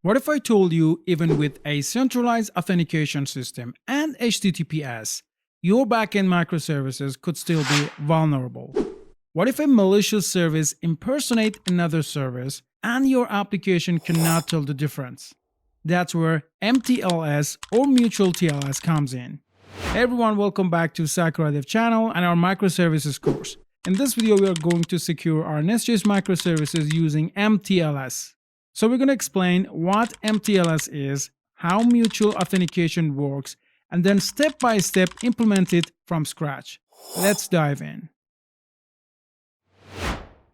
What if I told you even with a centralized authentication system and HTTPS, your backend microservices could still be vulnerable? What if a malicious service impersonates another service and your application cannot tell the difference? That's where mTLS or Mutual TLS comes in. Hey everyone, welcome back to Sakura Dev channel and our microservices course. In this video, we are going to secure our NestJS microservices using mTLS. So we're going to explain what mTLS is, how mutual authentication works, and then step by step implement it from scratch. Let's dive in.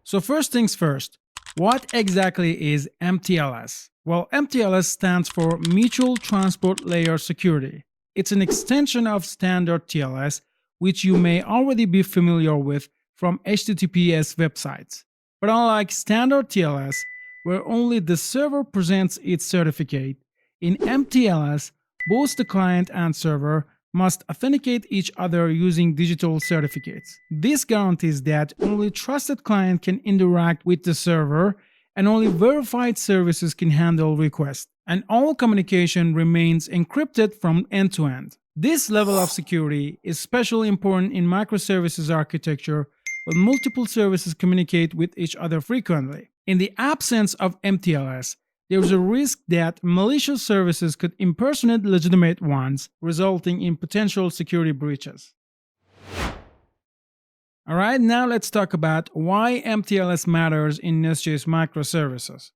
So first things first, what exactly is mTLS? Well, mTLS stands for Mutual Transport Layer Security. It's an extension of standard TLS, which you may already be familiar with from HTTPS websites. But unlike standard TLS, where only the server presents its certificate, in mTLS, both the client and server must authenticate each other using digital certificates. This guarantees that only trusted client can interact with the server and only verified services can handle requests, and all communication remains encrypted from end to end. This level of security is especially important in microservices architecture when multiple services communicate with each other frequently. In the absence of mTLS, there is a risk that malicious services could impersonate legitimate ones, resulting in potential security breaches. Alright, now let's talk about why mTLS matters in NestJS microservices.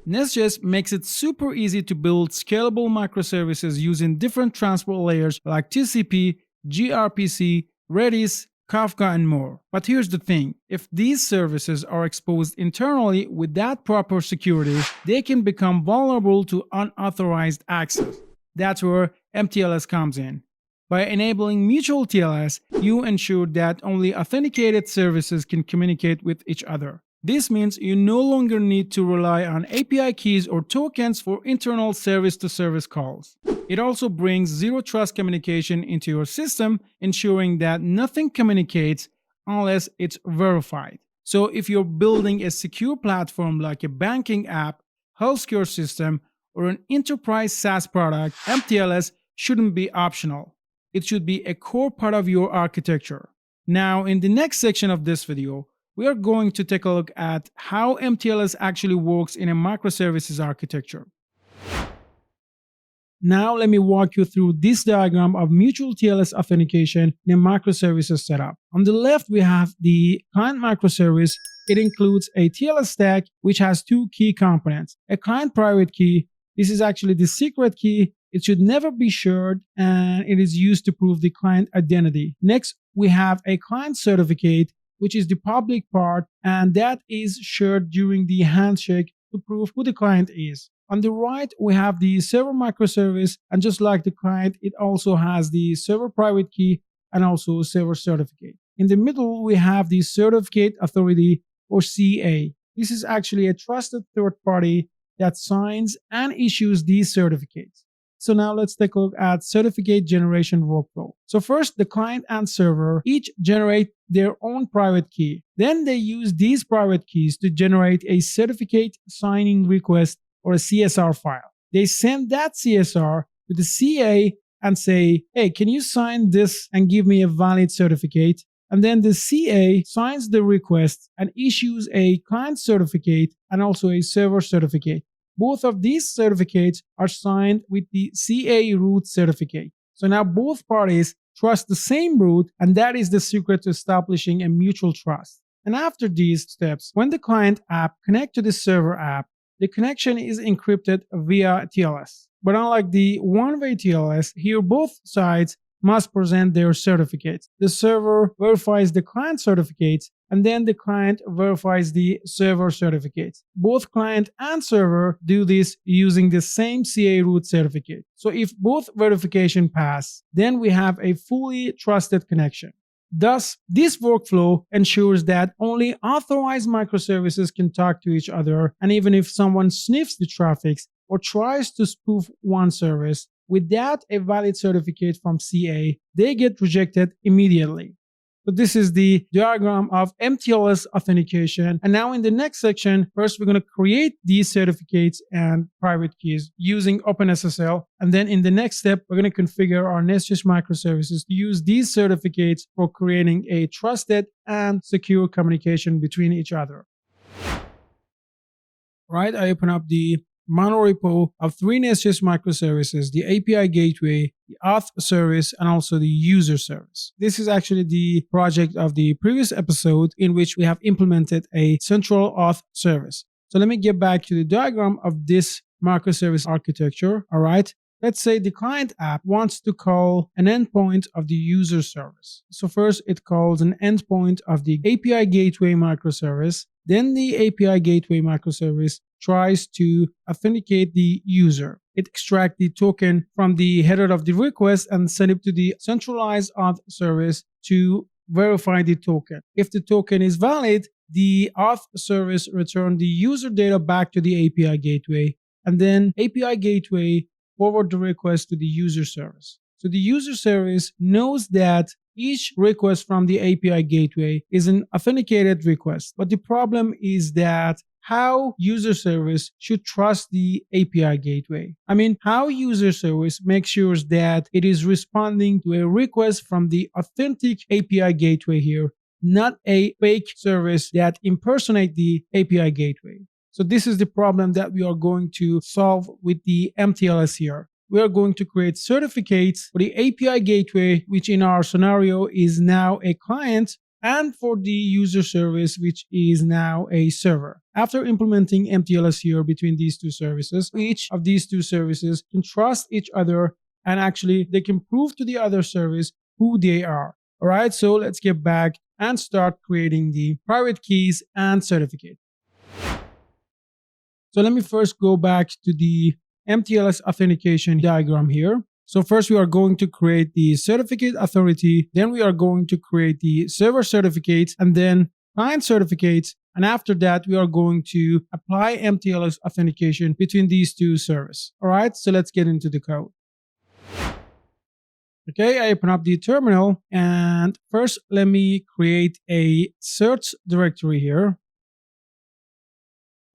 NestJS makes it super easy to build scalable microservices using different transport layers like TCP, gRPC, Redis, Kafka, and more. But here's the thing, if these services are exposed internally without proper security, they can become vulnerable to unauthorized access. That's where mTLS comes in. By enabling Mutual TLS, you ensure that only authenticated services can communicate with each other. This means you no longer need to rely on API keys or tokens for internal service-to-service calls. It also brings zero trust communication into your system, ensuring that nothing communicates unless it's verified. So if you're building a secure platform like a banking app, healthcare system, or an enterprise SaaS product, mTLS shouldn't be optional. It should be a core part of your architecture. Now, in the next section of this video, we are going to take a look at how mTLS actually works in a microservices architecture. Now let me walk you through this diagram of Mutual TLS authentication in a microservices setup. On the left, we have the client microservice. It includes a TLS stack, which has two key components. A client private key. This is actually the secret key. It should never be shared, and it is used to prove the client identity. Next, we have a client certificate, which is the public part, and that is shared during the handshake to prove who the client is. On the right, we have the server microservice, and just like the client, it also has the server private key and also server certificate. In the middle, we have the certificate authority, or CA. This is actually a trusted third party that signs and issues these certificates. So now let's take a look at certificate generation workflow. So first, the client and server each generate their own private key. Then they use these private keys to generate a certificate signing request or a CSR file. They send that CSR to the CA and say, hey, can you sign this and give me a valid certificate? And then the CA signs the request and issues a client certificate and also a server certificate. Both of these certificates are signed with the CA root certificate. So now both parties trust the same root, and that is the secret to establishing a mutual trust. And after these steps, when the client app connects to the server app, the connection is encrypted via TLS. But unlike the one-way TLS, here both sides must present their certificates. The server verifies the client certificates, and then the client verifies the server certificates. Both client and server do this using the same CA root certificate. So if both verification pass, then we have a fully trusted connection. Thus, this workflow ensures that only authorized microservices can talk to each other, and even if someone sniffs the traffic or tries to spoof one service without a valid certificate from CA, they get rejected immediately. So this is the diagram of mTLS authentication. And now in the next section, first we're going to create these certificates and private keys using OpenSSL. And then in the next step, we're going to configure our NestJS microservices to use these certificates for creating a trusted and secure communication between each other. Right, I open up the monorepo of 3 NestJS microservices, the API gateway, the auth service, and also the user service. This is actually the project of the previous episode in which we have implemented a central auth service. So let me get back to the diagram of this microservice architecture. All right. Let's say the client app wants to call an endpoint of the user service. So first it calls an endpoint of the API gateway microservice. Then the API gateway microservice tries to authenticate the user. It extracts the token from the header of the request and send it to the centralized auth service to verify the token. If the token is valid, the auth service returns the user data back to the API gateway, and then API gateway forward the request to the user service. So the user service knows that each request from the API gateway is an authenticated request. But the problem is that how user service should trust the API gateway. I mean, how user service makes sure that it is responding to a request from the authentic API gateway here, not a fake service that impersonates the API gateway. So this is the problem that we are going to solve with the mTLS here. We are going to create certificates for the API gateway, which in our scenario is now a client, and for the user service, which is now a server. After implementing mTLS here between these two services, each of these two services can trust each other, and actually they can prove to the other service who they are. All right, so let's get back and start creating the private keys and certificate. So let me first go back to the mTLS authentication diagram here. So first we are going to create the certificate authority, then we are going to create the server certificates and then client certificates, and after that we are going to apply mTLS authentication between these two services. All right, so let's get into the code. Okay, I open up the terminal and first let me create a search directory here.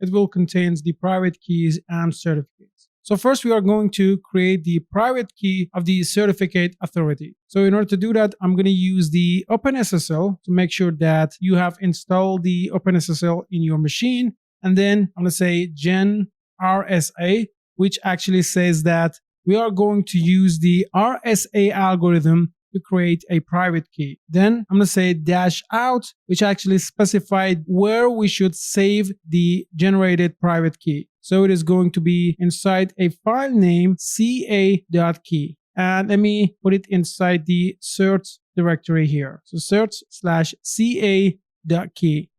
It will contain the private keys and certificates. So first we are going to create the private key of the certificate authority. So in order to do that, I'm going to use the OpenSSL to make sure that you have installed the OpenSSL in your machine. And then I'm going to say gen RSA, which actually says that we are going to use the RSA algorithm to create a private key. Then I'm going to say -out, which actually specified where we should save the generated private key. So it is going to be inside a file name ca.key. And let me put it inside the search directory here. So search/ca.key.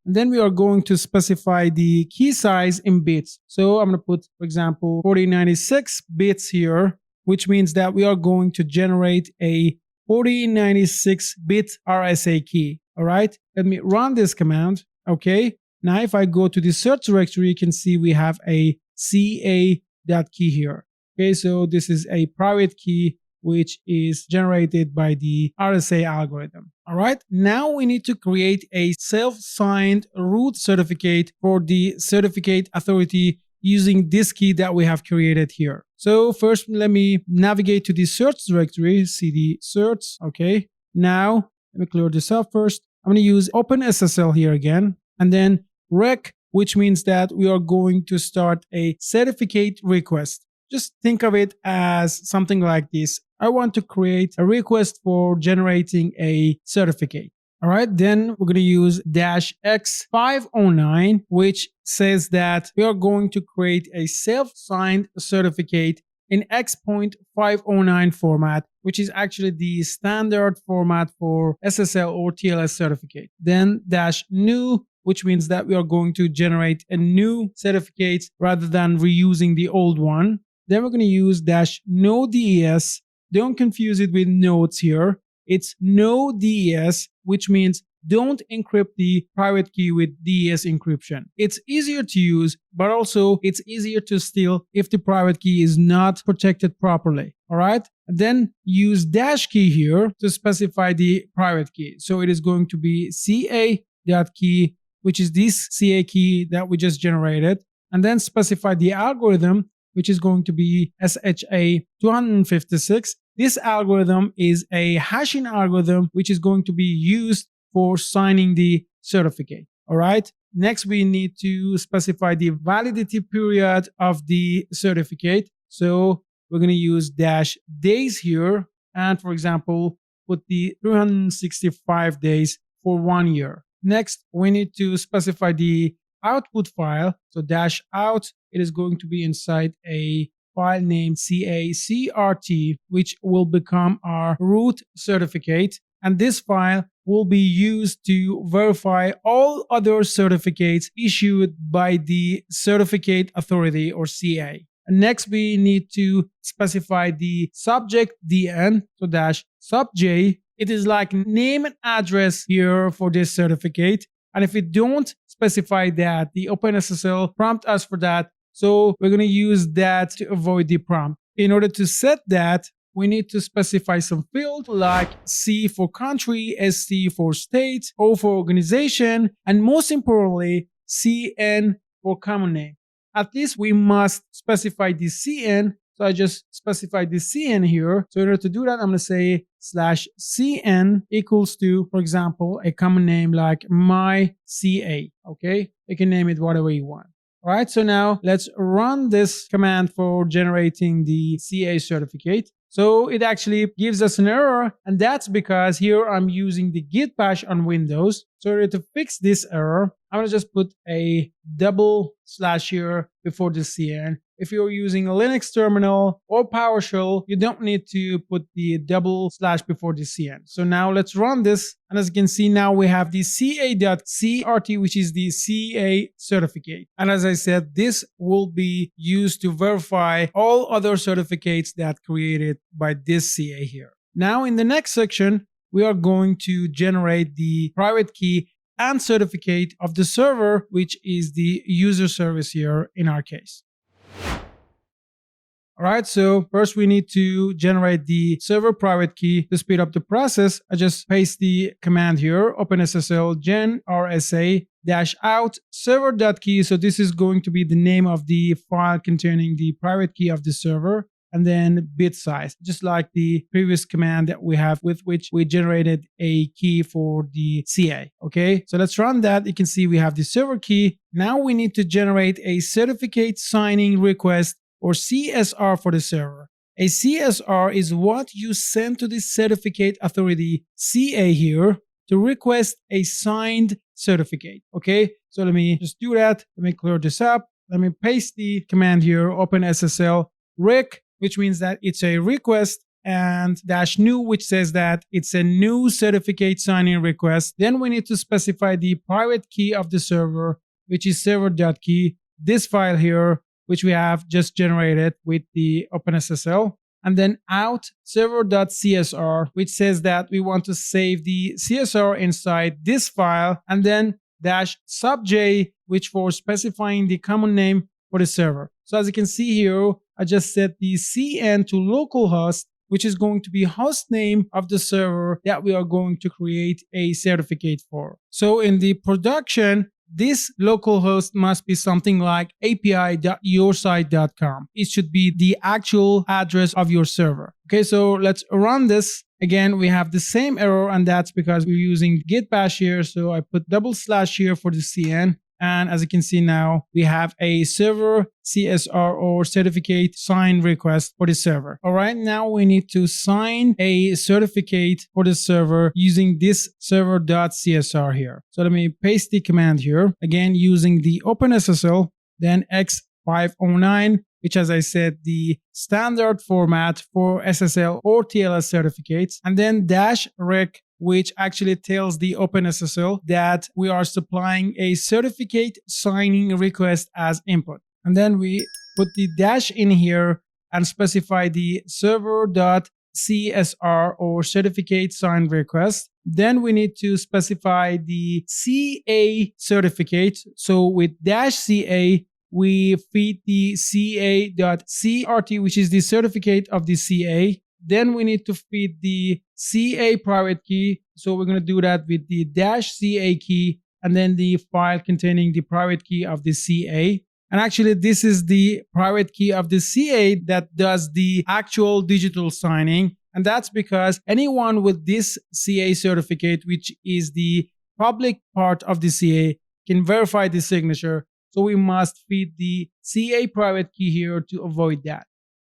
And then we are going to specify the key size in bits. So I'm going to put, for example, 4096 bits here, which means that we are going to generate a 4096-bit RSA key. All right, let me run this command. Okay, now if I go to the search directory, you can see we have a ca.key here. Okay, so this is a private key which is generated by the RSA algorithm. All right, now we need to create a self-signed root certificate for the certificate authority using this key that we have created here. So first, let me navigate to the search directory, cd search. Okay, now let me clear this up first. I'm going to use OpenSSL here again, and then rec, which means that we are going to start a certificate request. Just think of it as something like this. I want to create a request for generating a certificate. All right, then we're going to use -x509, which says that we are going to create a self-signed certificate in x.509 format, which is actually the standard format for SSL or TLS certificate. Then -new, which means that we are going to generate a new certificate rather than reusing the old one. Then we're going to use -nodes. Don't confuse it with nodes here. It's nodes, which means don't encrypt the private key with DES encryption. It's easier to use, but also it's easier to steal if the private key is not protected properly. All right. Then use dash key here to specify the private key. So it is going to be CA.key, which is this CA key that we just generated, and then specify the algorithm, which is going to be SHA-256. This algorithm is a hashing algorithm, which is going to be used for signing the certificate. All right. Next, we need to specify the validity period of the certificate. So we're going to use dash days here. And for example, put the 365 days for 1 year. Next, we need to specify the output file. So dash out, it is going to be inside a file named CACRT, which will become our root certificate. And this file will be used to verify all other certificates issued by the certificate authority or CA. And next, we need to specify the subject DN, so dash subj. It is like name and address here for this certificate. And if we don't specify that, the OpenSSL prompt us for that. So we're going to use that to avoid the prompt. In order to set that, we need to specify some field like C for country, SC for state, O for organization, and most importantly, CN for common name. At least we must specify the CN. So I just specified the CN here. So in order to do that, I'm going to say /CN equals to, for example, a common name like my CA. Okay, you can name it whatever you want. All right, so now let's run this command for generating the CA certificate. So it actually gives us an error, and that's because here I'm using the git bash on Windows. So in order to fix this error, I'm going to just put a double slash here before the CN. If you're using a Linux terminal or PowerShell, you don't need to put the double slash before the CN. So now let's run this. And as you can see, now we have the CA.CRT, which is the CA certificate. And as I said, this will be used to verify all other certificates that created by this CA here. Now in the next section, we are going to generate the private key and certificate of the server, which is the user service here in our case. All right, so first we need to generate the server private key to speed up the process. I just paste the command here, OpenSSL gen rsa -out server.key. So this is going to be the name of the file containing the private key of the server, and then bit size, just like the previous command that we have with which we generated a key for the CA. Okay, so let's run that. You can see we have the server key. Now we need to generate a certificate signing request or CSR for the server. A CSR is what you send to the certificate authority CA here to request a signed certificate. Okay, so let me just do that. Let me clear this up. Let me paste the command here, OpenSSL rec, which means that it's a request, and -new, which says that it's a new certificate signing request. Then we need to specify the private key of the server, which is server.key, this file here, which we have just generated with the OpenSSL, and then out server.csr, which says that we want to save the CSR inside this file, and then -subj, which for specifying the common name for the server. So as you can see here, I just set the CN to localhost, which is going to be host name of the server that we are going to create a certificate for. So in the production, this localhost must be something like api.yoursite.com. It should be the actual address of your server. Okay, so let's run this. Again, we have the same error, and that's because we're using git bash here. So I put / here for the CN. And as you can see now, we have a server CSR or certificate sign request for the server. All right, now we need to sign a certificate for the server using this server.csr here. So let me paste the command here. Again, using the OpenSSL, then X509, which, as I said, the standard format for SSL or TLS certificates, and then -rec, which actually tells the OpenSSL that we are supplying a certificate signing request as input. And then we put the dash in here and specify the server.csr .csr or certificate sign request. Then we need to specify the CA certificate. So with -CA, we feed the CA.CRT, which is the certificate of the CA. Then we need to feed the CA private key. So we're going to do that with the -CA key and then the file containing the private key of the CA. And actually, this is the private key of the CA that does the actual digital signing. And that's because anyone with this CA certificate, which is the public part of the CA, can verify the signature. So we must feed the CA private key here to avoid that.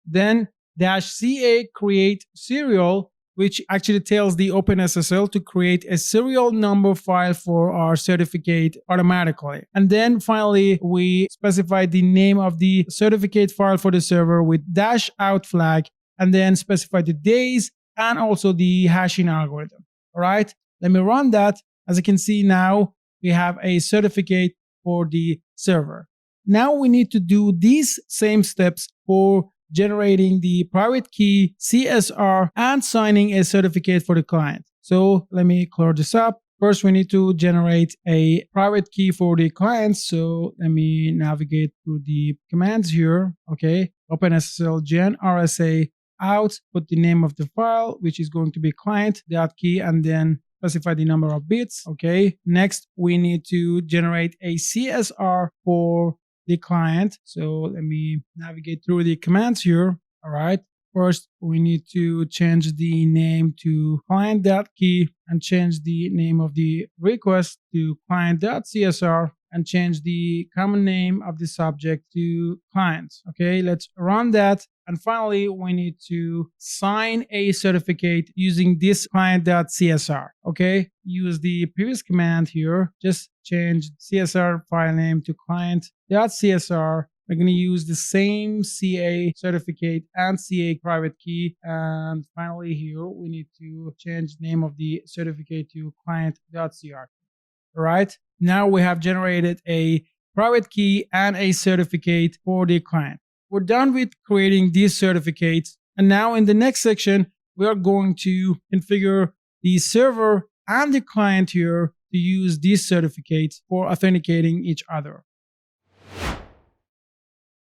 Then -CA create serial, which actually tells the OpenSSL to create a serial number file for our certificate automatically. And then finally, we specify the name of the certificate file for the server with -out flag, and then specify the days and also the hashing algorithm. All right, let me run that. As you can see now, we have a certificate for the server. Now we need to do these same steps for generating the private key, CSR, and signing a certificate for the client. So let me clear this up. First, we need to generate a private key for the client. So let me navigate through the commands here. Okay, OpenSSL gen RSA out, put the name of the file, which is going to be client.key, and then specify the number of bits. Okay, next we need to generate a CSR for the client. So let me navigate through the commands here. All right. First, we need to change the name to client.key and change the name of the request to client.csr and change the common name of the subject to client. Okay, let's run that. And finally, we need to sign a certificate using this client.csr. Okay, use the previous command here. Just change CSR file name to client.csr. We're going to use the same CA certificate and CA private key. And finally here, we need to change the name of the certificate to client.crt. All right, now we have generated a private key and a certificate for the client. We're done with creating these certificates. And now in the next section, we are going to configure the server and the client here to use these certificates for authenticating each other.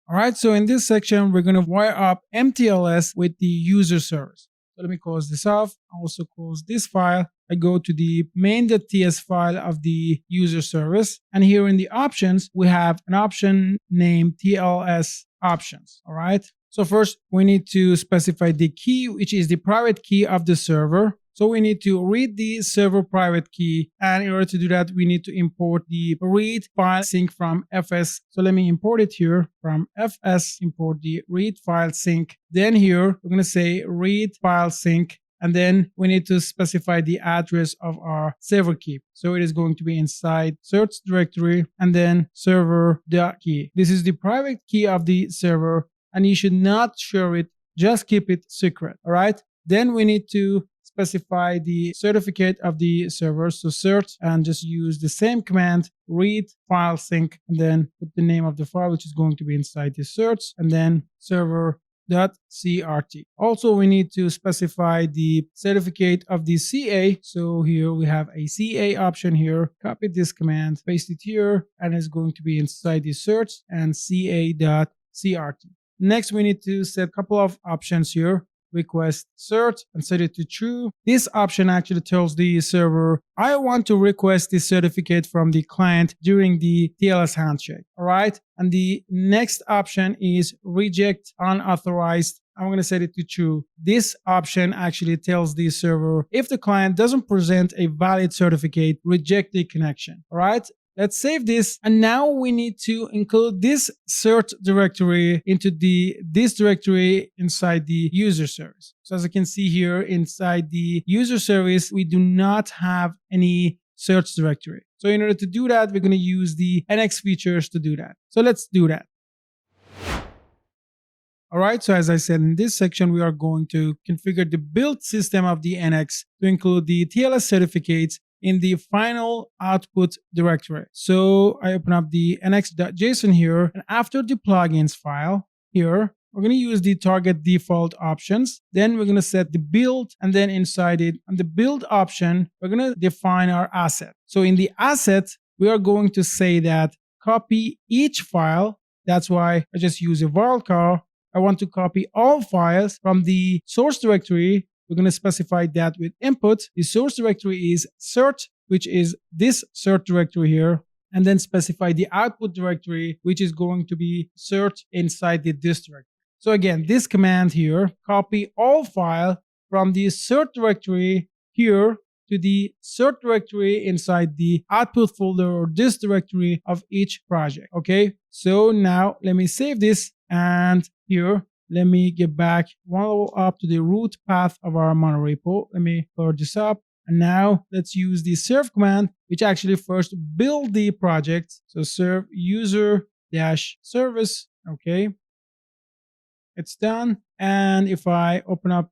All right, so in this section, we're going to wire up mTLS with the user service. So let me close this off. I also close this file. I go to the main.ts file of the user service. And here in the options, we have an option named TLS options. All right. So first, we need to specify the key, which is the private key of the server. So we need to read the server private key. And in order to do that, we need to import the read file sync from fs. So let me import it here from fs, import the read file sync. Then here, we're going to say read file sync. And then we need to specify the address of our server key. So it is going to be inside search directory and then server.key. This is the private key of the server and you should not share it. Just keep it secret. All right. Then we need to specify the certificate of the server. So search and just use the same command, read file sync, and then put the name of the file, which is going to be inside the search, and then server.crt. Also, we need to specify the certificate of the CA. So here we have a CA option here. Copy this command, paste it here, and it's going to be inside the search and ca.crt. Next, we need to set a couple of options here. Request cert and set it to true. This option actually tells the server, I want to request this certificate from the client during the TLS handshake. All right. And the next option is reject unauthorized. I'm going to set it to true. This option actually tells the server, if the client doesn't present a valid certificate, reject the connection. All right. Let's save this. And now we need to include this cert directory into this directory inside the user service. So as you can see here inside the user service, we do not have any search directory. So in order to do that, we're going to use the NX features to do that. So let's do that. All right, so as I said in this section, we are going to configure the build system of the NX to include the TLS certificates in the final output directory. So I open up the nx.json here, and after the plugins file here, we're going to use the target default options. Then we're going to set the build, and then inside it, on the build option, we're going to define our asset. So in the asset, we are going to say that copy each file. That's why I just use a varchar. I want to copy all files from the source directory. We're going to specify that with input. The source directory is cert, which is this cert directory here, and then specify the output directory, which is going to be cert inside the this directory. So again, this command here, copy all file from the cert directory here to the cert directory inside the output folder or this directory of each project. Okay, so now let me save this, and here let me get back one level up to the root path of our monorepo. Let me load this up, and now let's use the serve command, which actually first build the project. So serve user-service. Okay, it's done. And if I open up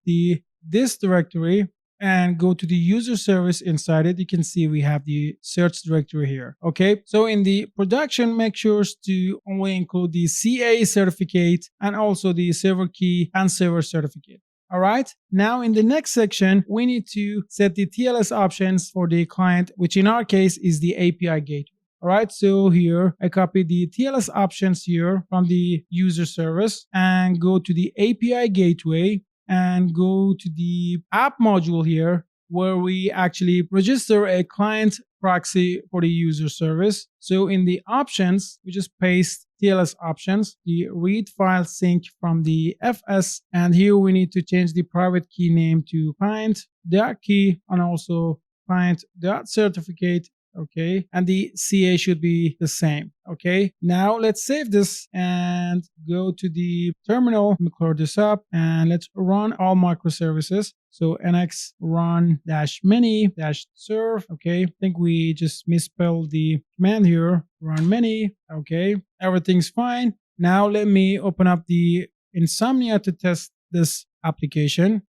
this directory and go to the user service inside it, you can see we have the search directory here. Okay, so in the production, make sure to only include the CA certificate and also the server key and server certificate. All right, now in the next section, we need to set the TLS options for the client, which in our case is the API gateway. All right, so here I copy the TLS options here from the user service and go to the API gateway and go to the app module here, where we actually register a client proxy for the user service. So in the options, we just paste TLS options, the read file sync from the FS, and here we need to change the private key name to client.key and also client.certificate. Okay, and the CA should be the same. Okay, now let's save this and go to the terminal. Let me clear this up and let's run all microservices. So nx run -many -serve. Okay, I think we just misspelled the command here. Run many. Okay, everything's fine. Now let me open up the Insomnia to test this application.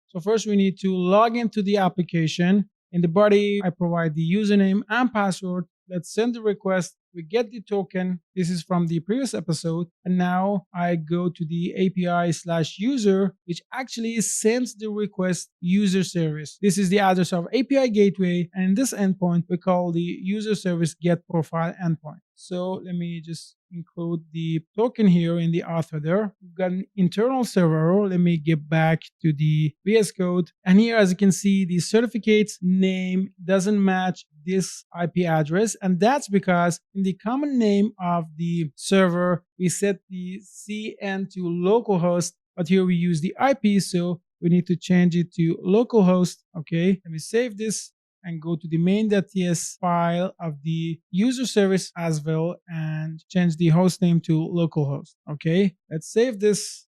So first we need to log into the application. In the body, I provide the username and password. Let's send the request. We get the token. This is from the previous episode. And now I go to the API/user, which actually sends the request user service. This is the address of API gateway. And in this endpoint, we call the user service get profile endpoint. So let me just include the token here in the auth header. We've got an internal server. Let me get back to the VS Code. And here, as you can see, the certificate's name doesn't match this IP address. And that's because in the common name of the server, we set the CN to localhost, but here we use the IP, so we need to change it to localhost. Okay, let me save this and go to the main.ts file of the user service as well and change the host name to localhost. Okay, let's save this.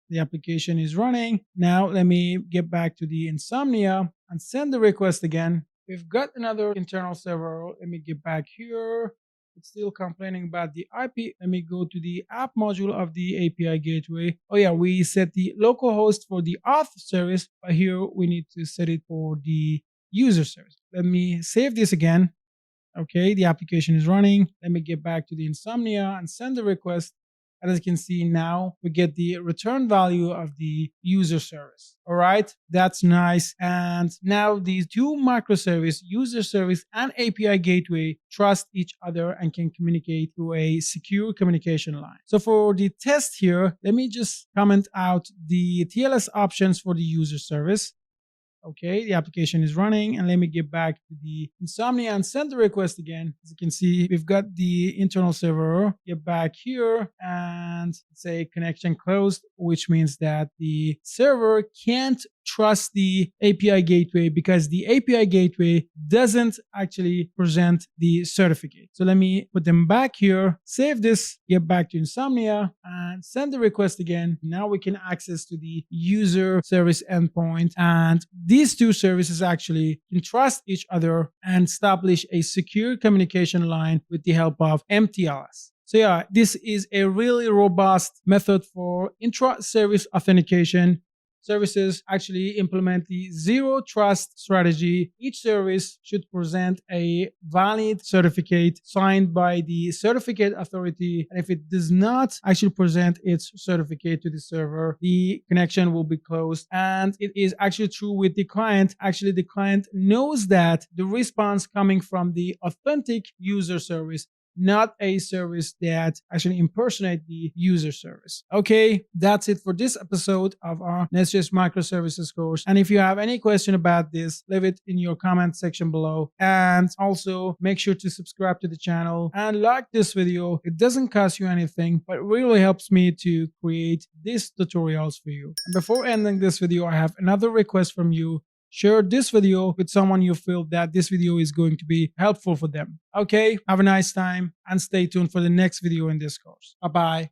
The application is running. Now let me get back to the Insomnia and send the request again. We've got another internal server. Let me get back here. It's still complaining about the IP. Let me go to the app module of the API gateway. Oh yeah, we set the localhost for the auth service, but here we need to set it for the user service. Let me save this again. Okay, the application is running. Let me get back to the Insomnia and send the request. And as you can see now, we get the return value of the user service. All right, that's nice. And now these two microservices, user service and API gateway, trust each other and can communicate through a secure communication line. So for the test here, let me just comment out the TLS options for the user service. Okay, the application is running, and let me get back to the Insomnia and send the request again. As you can see, we've got the internal server. Get back here and say connection closed, which means that the server can't trust the API gateway because the API gateway doesn't actually present the certificate. So let me put them back here, save this, get back to Insomnia and send the request again. Now we can access to the user service endpoint, and these two services actually can trust each other and establish a secure communication line with the help of mTLS. So yeah, this is a really robust method for intra-service authentication. services actually implement the zero trust strategy. Each service should present a valid certificate signed by the certificate authority, and if it does not actually present its certificate to the server, the connection will be closed. And it is actually true with the client. Actually, the client knows that the response coming from the authentic user service, not a service that actually impersonate the user service. Okay, that's it for this episode of our NestJS Microservices course. And if you have any question about this, leave it in your comment section below. And also make sure to subscribe to the channel and like this video. It doesn't cost you anything, but it really helps me to create these tutorials for you. And before ending this video, I have another request from you. Share this video with someone you feel that this video is going to be helpful for them. Okay, have a nice time and stay tuned for the next video in this course. Bye-bye.